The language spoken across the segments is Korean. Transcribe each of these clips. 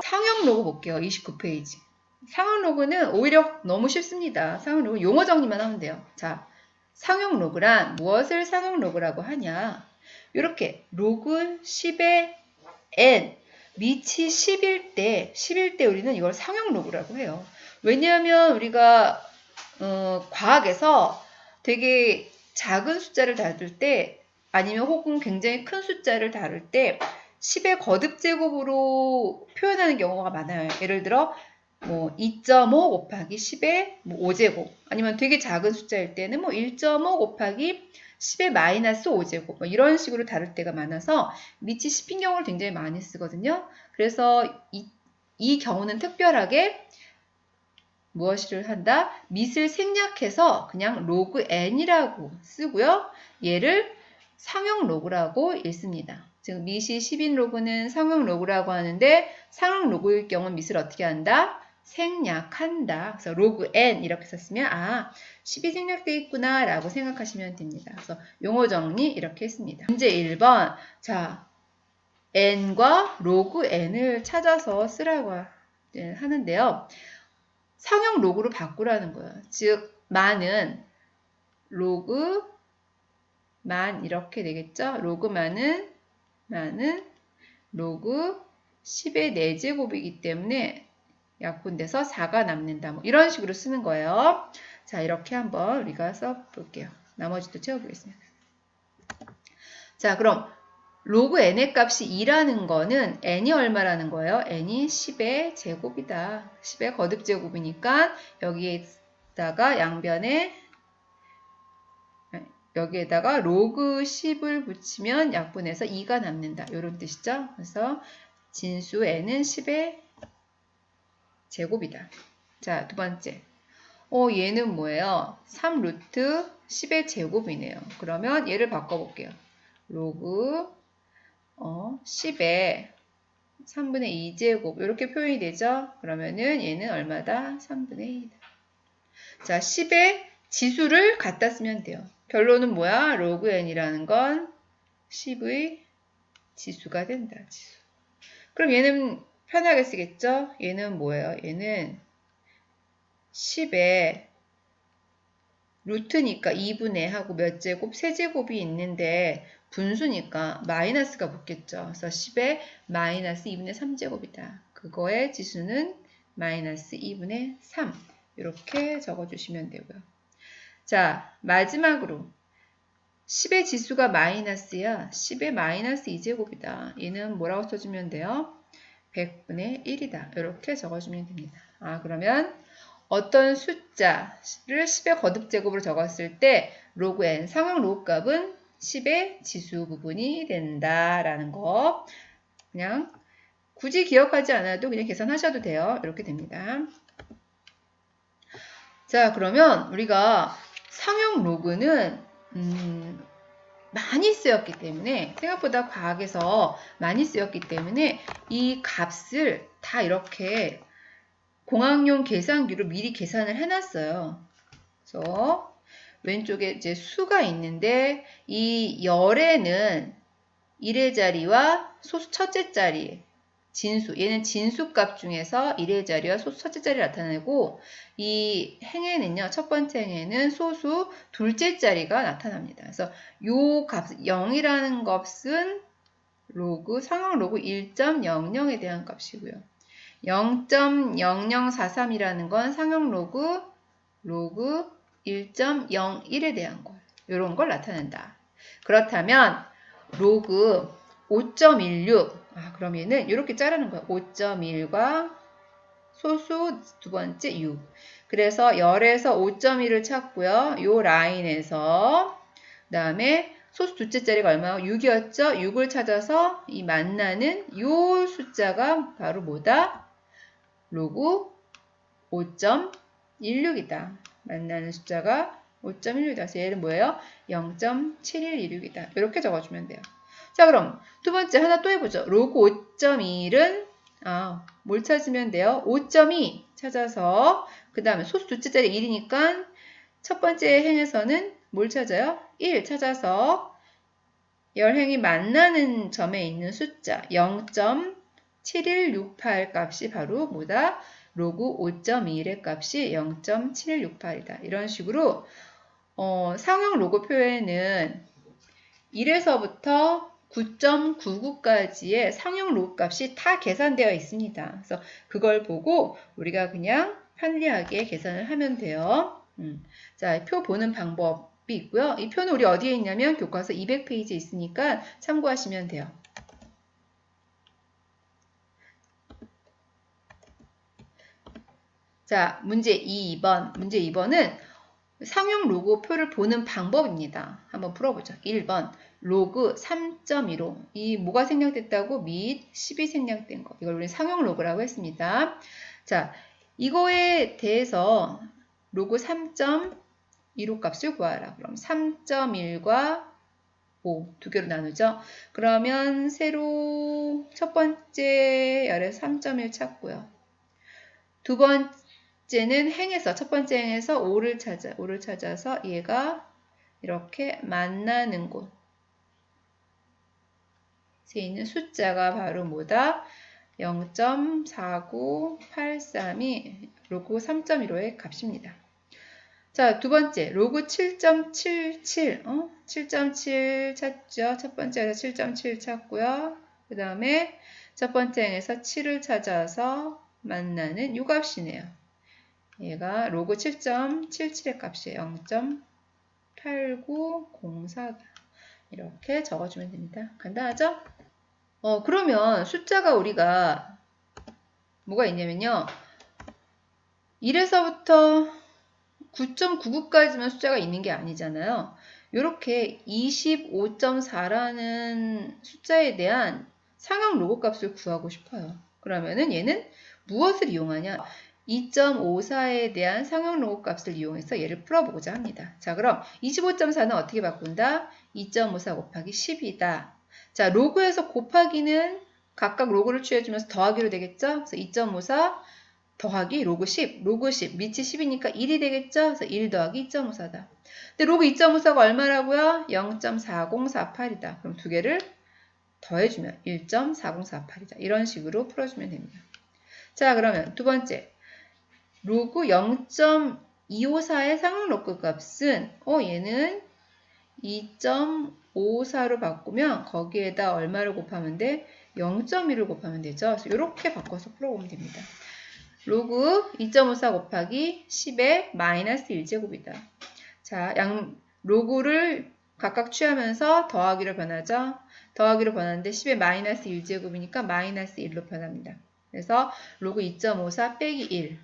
상형 로그 볼게요. 29페이지. 상형 로그는 오히려 너무 쉽습니다. 상형 로그 용어 정리만 하면 돼요. 자, 상형 로그란 무엇을 상형 로그라고 하냐? 이렇게 로그 10의 n 밑이 10일 때 우리는 이걸 상형 로그라고 해요. 왜냐하면 우리가 과학에서 되게 작은 숫자를 다룰 때 아니면 혹은 굉장히 큰 숫자를 다룰 때 10의 거듭제곱으로 표현하는 경우가 많아요. 예를 들어 뭐 2.5 곱하기 10의 뭐 5제곱 아니면 되게 작은 숫자일 때는 뭐 1.5 곱하기 10의 마이너스 5제곱 뭐 이런 식으로 다룰 때가 많아서 밑이 10인 경우를 굉장히 많이 쓰거든요. 그래서 이 경우는 특별하게 무엇을 한다? 밑을 생략해서 그냥 로그 n이라고 쓰고요. 얘를 상형 로그라고 읽습니다. 즉 밑이 10인 로그는 상형 로그라고 하는데 상형 로그일 경우는 밑을 어떻게 한다? 생략한다. 그래서 로그 n 이렇게 썼으면 10이 생략되어 있구나 라고 생각하시면 됩니다. 그래서 용어 정리 이렇게 했습니다. 문제 1번 자 n과 로그 n을 찾아서 쓰라고 하는데요. 상형 로그로 바꾸라는 거예요. 즉 만은 로그 만 이렇게 되겠죠. 로그 만은 로그 10의 4제곱이기 때문에 약분돼서 4가 남는다. 뭐 이런 식으로 쓰는 거예요. 자, 이렇게 한번 우리가 써볼게요. 나머지도 채워보겠습니다. 자, 그럼 로그 n의 값이 2라는 거는 n이 얼마라는 거예요? n이 10의 제곱이다. 10의 거듭제곱이니까 여기에다가 양변에 여기에다가 로그 10을 붙이면 약분해서 2가 남는다. 이런 뜻이죠. 그래서 진수 n은 10의 제곱이다. 자, 두 번째. 얘는 뭐예요? 3 루트 10의 제곱이네요. 그러면 얘를 바꿔볼게요. 로그 10에 3분의 2제곱 이렇게 표현이 되죠? 그러면은 얘는 얼마다? 3분의 2다. 자, 10의 지수를 갖다 쓰면 돼요. 결론은 뭐야? 로그 n이라는 건 10의 지수가 된다. 지수. 그럼 얘는 편하게 쓰겠죠? 얘는 뭐예요? 얘는 10에 루트니까 2분의 하고 몇 제곱? 세제곱이 있는데 분수니까 마이너스가 붙겠죠. 그래서 10에 마이너스 2분의 3제곱이다. 그거의 지수는 마이너스 2분의 3 이렇게 적어주시면 되고요. 자, 마지막으로 10의 지수가 마이너스야. 10의 마이너스 2제곱이다. 얘는 뭐라고 써주면 돼요? 100분의 1이다. 이렇게 적어주면 됩니다. 그러면 어떤 숫자를 10의 거듭제곱으로 적었을 때 로그 n, 상형 로그 값은 10의 지수 부분이 된다라는 거 그냥 굳이 기억하지 않아도 그냥 계산하셔도 돼요. 이렇게 됩니다. 자, 그러면 우리가 상형 로그는 많이 쓰였기 때문에 생각보다 과학에서 많이 쓰였기 때문에 이 값을 다 이렇게 공학용 계산기로 미리 계산을 해놨어요. 그래서 왼쪽에 이제 수가 있는데 이 열에는 1의 자리와 소수 첫째 자리 진수 얘는 진수값 중에서 1의 자리와 소수 첫째 자리를 나타내고 이 행에는요 첫 번째 행에는 소수 둘째 자리가 나타납니다. 그래서 요 값 0이라는 값은 로그 상형 로그 1.00에 대한 값이고요. 0.0043이라는 건 상형 로그 1.01에 대한 거예요. 이런 걸 나타낸다. 그렇다면 로그 5.16 그럼 얘는 이렇게 자르는 거예요. 5.1과 소수 두 번째 6. 그래서 0에서 5.1을 찾고요. 요 라인에서 그 다음에 소수 둘째 자리가 얼마요? 6이었죠? 6을 찾아서 이 만나는 요 숫자가 바로 뭐다? 로그 5.16이다. 만나는 숫자가 5.16이다. 그래서 얘는 뭐예요? 0.7126이다. 이렇게 적어주면 돼요. 자, 그럼 두 번째 하나 또 해보죠. 로그 5.1은 뭘 찾으면 돼요? 5.2 찾아서 그 다음에 소수 둘째 자리 1이니까 첫 번째 행에서는 뭘 찾아요? 1 찾아서 열행이 만나는 점에 있는 숫자 0.5 0.7168 값이 바로 뭐다? 로그 5.21의 값이 0.7168이다. 이런 식으로 상용 로그 표에는 1에서부터 9.99까지의 상용 로그 값이 다 계산되어 있습니다. 그래서 그걸 보고 우리가 그냥 편리하게 계산을 하면 돼요. 자, 표 보는 방법이 있고요. 이 표는 우리 어디에 있냐면 교과서 200페이지에 있으니까 참고하시면 돼요. 자, 문제 2번. 문제 2번은 상용 로그 표를 보는 방법입니다. 한번 풀어보죠. 1번. 로그 3.15. 이 뭐가 생략됐다고? 및 10이 생략된 거. 이걸 우리 상용 로그라고 했습니다. 자, 이거에 대해서 로그 3.15 값을 구하라. 그럼 3.1과 5 두 개로 나누죠. 그러면 세로 첫 번째 열에서 3.1 찾고요. 두 번째는 행에서 첫 번째 행에서 5를 찾아서 얘가 이렇게 만나는 곳에 있는 숫자가 바로 뭐다? 0.4983이 로그 3.15의 값입니다. 자, 두 번째, 로그 7.77, 7.7 찾죠. 첫 번째에서 7.7 찾고요. 그 다음에 첫 번째 행에서 7을 찾아서 만나는 요 값이네요. 얘가 로그 7.77의 값이에요. 0.8904다. 이렇게 적어주면 됩니다. 간단하죠? 그러면 숫자가 우리가 뭐가 있냐면요. 1에서부터 9.99까지만 숫자가 있는 게 아니잖아요. 이렇게 25.4라는 숫자에 대한 상용 로그 값을 구하고 싶어요. 그러면은 얘는 무엇을 이용하냐? 2.54에 대한 상용 로그 값을 이용해서 얘를 풀어보고자 합니다. 자, 그럼 25.4는 어떻게 바꾼다? 2.54 곱하기 10이다. 자, 로그에서 곱하기는 각각 로그를 취해주면서 더하기로 되겠죠? 그래서 2.54 더하기 로그 10, 로그 10, 밑이 10이니까 1이 되겠죠? 그래서 1 더하기 2.54다. 근데 로그 2.54가 얼마라고요? 0.4048이다. 그럼 두 개를 더해주면 1.4048이다. 이런 식으로 풀어주면 됩니다. 자, 그러면 두 번째. 로그 0.254의 상용 로그 값은 얘는 2.54로 바꾸면 거기에다 얼마를 곱하면 돼? 0.1을 곱하면 되죠. 그래서 이렇게 바꿔서 풀어보면 됩니다. 로그 2.54 곱하기 10의 마이너스 1제곱이다. 자, 로그를 각각 취하면서 더하기로 변하죠. 더하기로 변하는데 10의 마이너스 1제곱이니까 마이너스 1로 변합니다. 그래서 로그 2.54 빼기 1.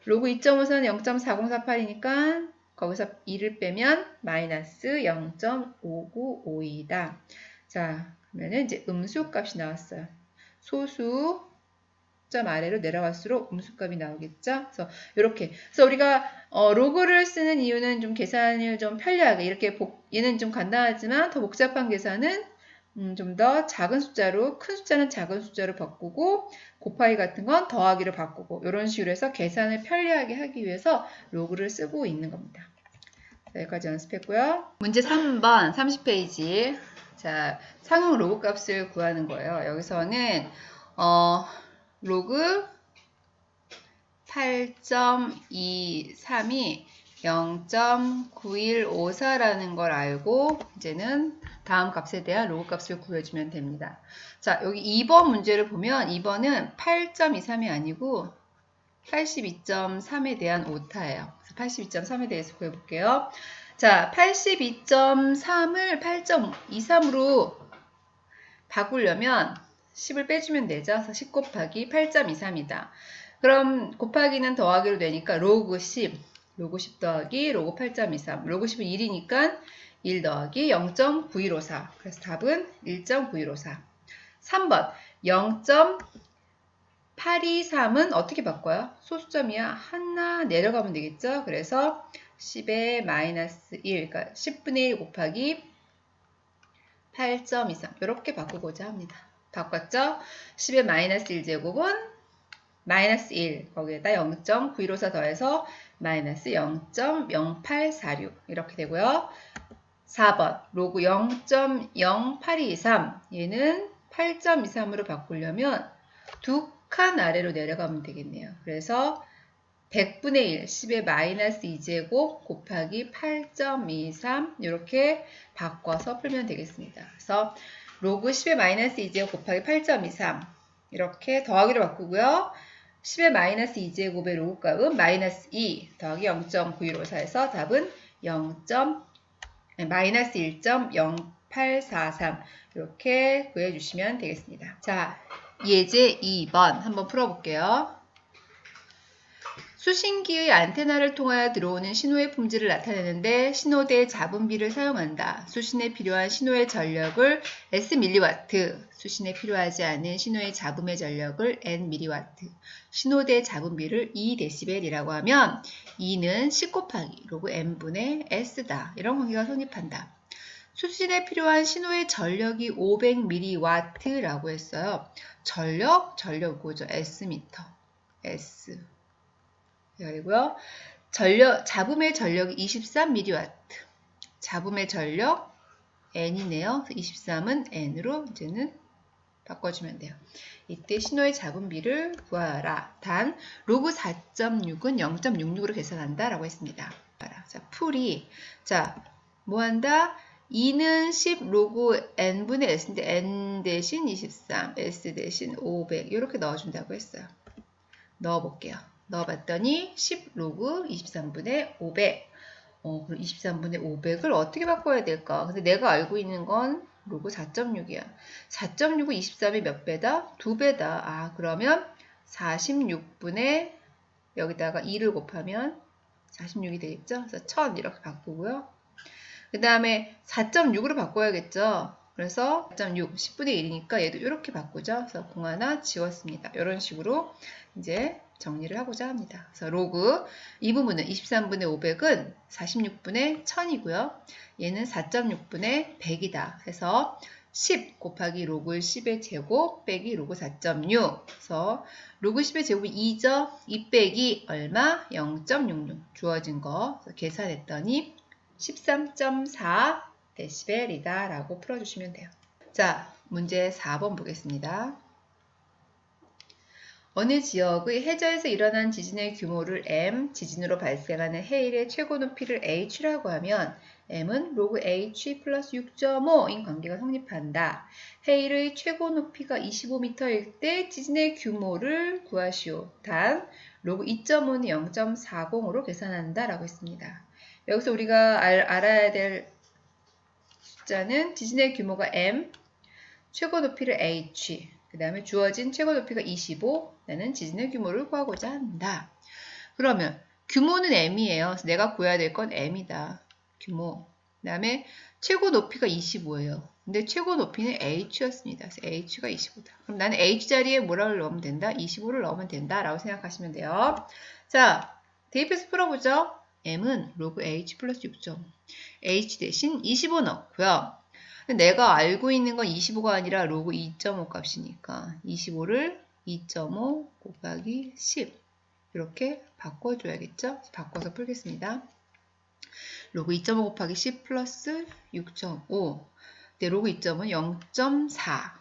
로그 2.54는 0.4048이니까 거기서 2를 빼면 마이너스 0.5952다. 자, 그러면은 이제 음수값이 나왔어요. 소수 점 아래로 내려갈수록 음수값이 나오겠죠. 그래서 이렇게. 그래서 우리가 로그를 쓰는 이유는 좀 계산을 좀 편리하게 이렇게 얘는 좀 간단하지만 더 복잡한 계산은 좀 더 작은 숫자로, 큰 숫자는 작은 숫자로 바꾸고 곱하기 같은 건 더하기로 바꾸고 이런 식으로 해서 계산을 편리하게 하기 위해서 로그를 쓰고 있는 겁니다. 자, 여기까지 연습했고요. 문제 3번 30페이지. 자, 상용 로그 값을 구하는 거예요. 여기서는 로그 8.23이 0.9154라는 걸 알고 이제는 다음 값에 대한 로그 값을 구해주면 됩니다. 자, 여기 2번 문제를 보면 2번은 8.23이 아니고 82.3에 대한 오타예요. 82.3에 대해서 구해볼게요. 자, 82.3을 8.23으로 바꾸려면 10을 빼주면 되죠. 그래서 10 곱하기 8.23이다. 그럼 곱하기는 더하기로 되니까 로그 10, 로그 10 더하기 로그 8.23. 로그 10은 1이니까 1 더하기 0.9154. 그래서 답은 1.9154. 3번 0.823은 어떻게 바꿔요? 소수점이야. 하나 내려가면 되겠죠. 그래서 10의 마이너스 1, 그러니까 10분의 1 곱하기 8.23 이렇게 바꾸고자 합니다. 바꿨죠? 10의 마이너스 1제곱은 마이너스 1, 거기에다 0.9154 더해서 마이너스 0.0846 이렇게 되고요. 4번 로그 0.0823 얘는 8.23으로 바꾸려면 두 칸 아래로 내려가면 되겠네요. 그래서 100분의 1, 10의 마이너스 2제곱 곱하기 8.23 이렇게 바꿔서 풀면 되겠습니다. 그래서 로그 10의 마이너스 2제곱 곱하기 8.23 이렇게 더하기로 바꾸고요. 10의 마이너스 2제곱의 로그 값은 마이너스 2 더하기 0.9154에서 답은 마이너스 1.0843 이렇게 구해주시면 되겠습니다. 자, 예제 2번 한번 풀어볼게요. 수신기의 안테나를 통하여 들어오는 신호의 품질을 나타내는데 신호대 잡음비를 사용한다. 수신에 필요한 신호의 전력을 SmW, 수신에 필요하지 않은 신호의 잡음의 전력을 NmW, 신호대 잡음비를 2dB이라고 하면 2는 10 곱하기 로그 N분의 S다. 이런 관계가 성립한다. 수신에 필요한 신호의 전력이 500mW라고 했어요. 전력 뭐죠? S미터. S. 그리고요. 잡음의 전력이 23mW. 잡음의 전력 N이네요. 23은 N으로 이제는 바꿔주면 돼요. 이때 신호의 잡음비를 구하라. 단 로그 4.6은 0.66으로 계산한다 라고 했습니다. 자, 풀이. 자, 뭐 한다? 2는 10 로그 N분의 S인데 N 대신 23, S 대신 500 이렇게 넣어준다고 했어요. 넣어볼게요. 넣어봤더니 10 로그 23분의 500. 그럼 23분의 500을 어떻게 바꿔야 될까? 근데 내가 알고 있는 건 로그 4.6이야. 4.6은 23의 몇 배다? 2배다. 아, 그러면 46분의 여기다가 2를 곱하면 46이 되겠죠? 그래서 1000 이렇게 바꾸고요. 그 다음에 4.6으로 바꿔야겠죠? 그래서 4.6, 10분의 1이니까 얘도 이렇게 바꾸죠. 그래서 공 하나 지웠습니다. 이런 식으로 이제 정리를 하고자 합니다. 그래서 로그 이 부분은 23분의 500은 46분의 1000이고요. 얘는 4.6분의 100이다. 해서 10 곱하기 로그 10의 제곱 빼기 로그 4.6. 그래서 로그 10의 제곱이 2죠. 2 빼기 얼마? 0.66 주어진 거 계산했더니 13.4dB이다 라고 풀어주시면 돼요. 자, 문제 4번 보겠습니다. 어느 지역의 해저에서 일어난 지진의 규모를 M, 지진으로 발생하는 해일의 최고 높이를 H라고 하면 M은 로그 H 플러스 6.5인 관계가 성립한다. 해일의 최고 높이가 25m일 때 지진의 규모를 구하시오. 단, 로그 2.5는 0.40으로 계산한다 라고 했습니다. 여기서 우리가 알아야 될 숫자는 지진의 규모가 M, 최고 높이를 H, 그 다음에 주어진 최고 높이가 25, 나는 지진의 규모를 구하고자 한다. 그러면 규모는 M이에요. 그래서 내가 구해야 될 건 M이다. 규모. 그 다음에 최고 높이가 25예요. 근데 최고 높이는 H였습니다. 그래서 H가 25다. 그럼 나는 H 자리에 뭐를 넣으면 된다? 25를 넣으면 된다. 라고 생각하시면 돼요. 자, 대입해서 풀어보죠. M은 로그 H 플러스 6.5. H 대신 25 넣고요. 내가 알고 있는 건 25가 아니라 로그 2.5 값이니까 25를 2.5 곱하기 10 이렇게 바꿔줘야겠죠? 바꿔서 풀겠습니다. 로그 2.5 곱하기 10 플러스 6.5 네, 로그 2.5는 0.4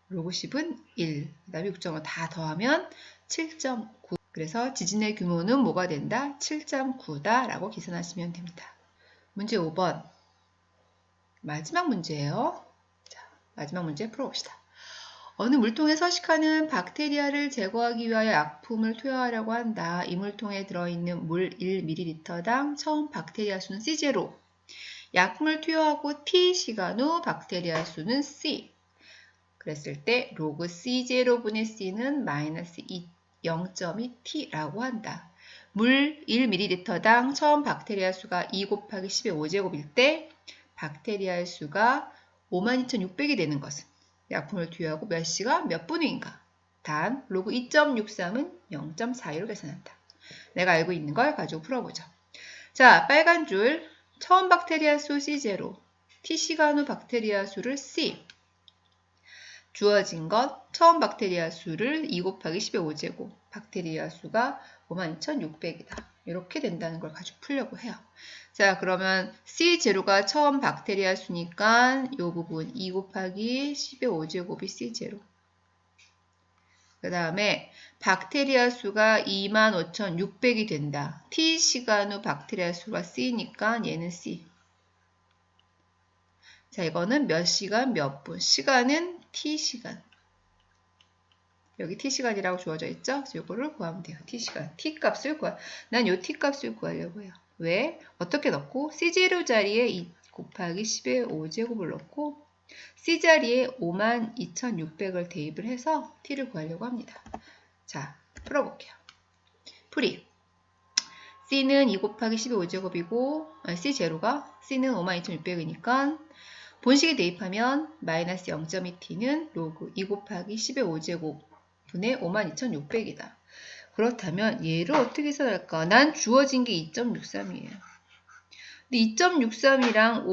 로그 10은 1 그 다음에 6.5 다 더하면 7.9 그래서 지진의 규모는 뭐가 된다? 7.9다 라고 계산하시면 됩니다. 문제 5번 마지막 문제예요. 자, 마지막 문제 풀어봅시다. 어느 물통에 서식하는 박테리아를 제거하기 위하여 약품을 투여하려고 한다. 이 물통에 들어있는 물 1ml당 처음 박테리아 수는 C0. 약품을 투여하고 T 시간 후 박테리아 수는 C. 그랬을 때 로그 C0분의 C는 마이너스 0.2T라고 한다. 물 1ml당 처음 박테리아 수가 2 곱하기 10의 5제곱일 때 박테리아의 수가 52,600이 되는 것은 약품을 투여하고 몇 시가 몇 분위인가? 단 로그 2.63은 0.42로 계산한다. 내가 알고 있는 걸 가지고 풀어보죠. 자, 빨간 줄 처음 박테리아 수 C0 T시간 후 박테리아 수를 C 주어진 것 처음 박테리아 수를 2 곱하기 10의 5제곱 박테리아 수가 52,600이다. 이렇게 된다는 걸 가지고 풀려고 해요. 자, 그러면 C0가 처음 박테리아 수니까 이 부분 2 곱하기 10의 5제곱이 C0. 그 다음에 박테리아 수가 25,600이 된다. T시간 후 박테리아 수가 C니까 얘는 C. 자, 이거는 몇 시간, 몇 분. 시간은 T시간. 여기 T시간이라고 주어져 있죠? 그래서 이거를 구하면 돼요. T시간. T값을 난 요 T값을 구하려고 해요. 왜? 어떻게 넣고? C0 자리에 2 곱하기 10의 5제곱을 넣고 C자리에 52,600을 대입을 해서 T를 구하려고 합니다. 자, 풀어볼게요. 풀이. C는 2 곱하기 10의 5제곱이고 C0가 C는 52,600이니까 본식에 대입하면 마이너스 0.2t는 로그 2 곱하기 10의 5제곱 분의 52,600이다. 그렇다면 얘를 어떻게 계산할까? 난 주어진 게 2.63이에요. 근데 2.63이랑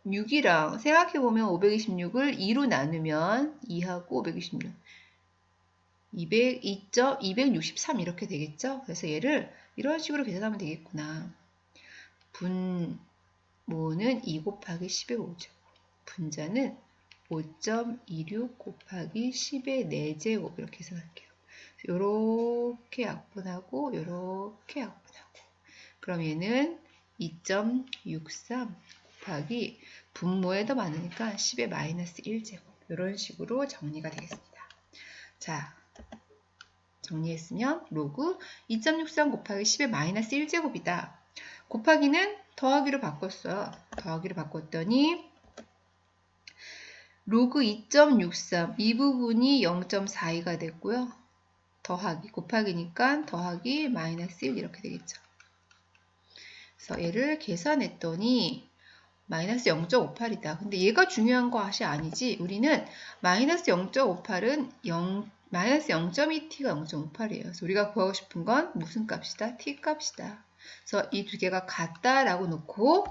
526이랑 생각해보면 526을 2로 나누면 2하고 526 263 이렇게 되겠죠? 그래서 얘를 이런 식으로 계산하면 되겠구나. 분모는 2 곱하기 10의 5제곱. 분자는 5.26 곱하기 10의 4제곱 이렇게 계산할게요. 요렇게 약분하고 요렇게 약분하고 그럼 얘는 2.63 곱하기 분모에 더 많으니까 10의 마이너스 1제곱 이런 식으로 정리가 되겠습니다. 자, 정리했으면 로그 2.63 곱하기 10의 마이너스 1제곱이다. 곱하기는 더하기로 바꿨어요. 더하기로 바꿨더니 로그 2.63 이 부분이 0.42가 됐고요. 더하기 곱하기니까 더하기 마이너스 1 이렇게 되겠죠. 그래서 얘를 계산했더니 마이너스 0.58이다. 근데 얘가 중요한 것이 아니지. 우리는 마이너스 0.58은 마이너스 0.2t가 0.58이에요. 그래서 우리가 구하고 싶은 건 무슨 값이다? t 값이다. 그래서 이 두 개가 같다라고 놓고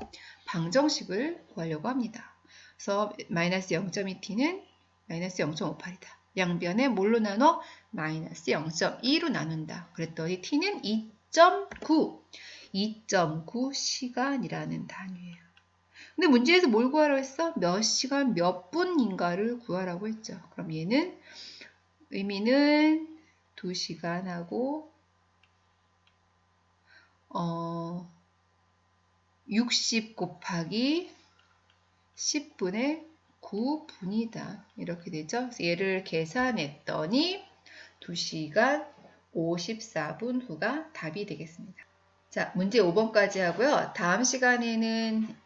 방정식을 구하려고 합니다. 그래서 마이너스 0.2t는 마이너스 0.58이다. 양변에 뭘로 나눠? 마이너스 0.2로 나눈다. 그랬더니 t는 2.9 시간이라는 단위예요. 근데 문제에서 뭘 구하라고 했어? 몇 시간 몇 분인가를 구하라고 했죠. 그럼 얘는 의미는 2시간하고 60 곱하기 10분의 9분이다. 이렇게 되죠. 그래서 얘를 계산했더니 2시간 54분 후가 답이 되겠습니다. 자, 문제 5번까지 하고요. 다음 시간에는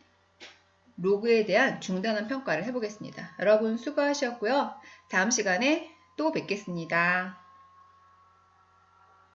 로그에 대한 중단한 평가를 해보겠습니다. 여러분 수고하셨고요. 다음 시간에 또 뵙겠습니다.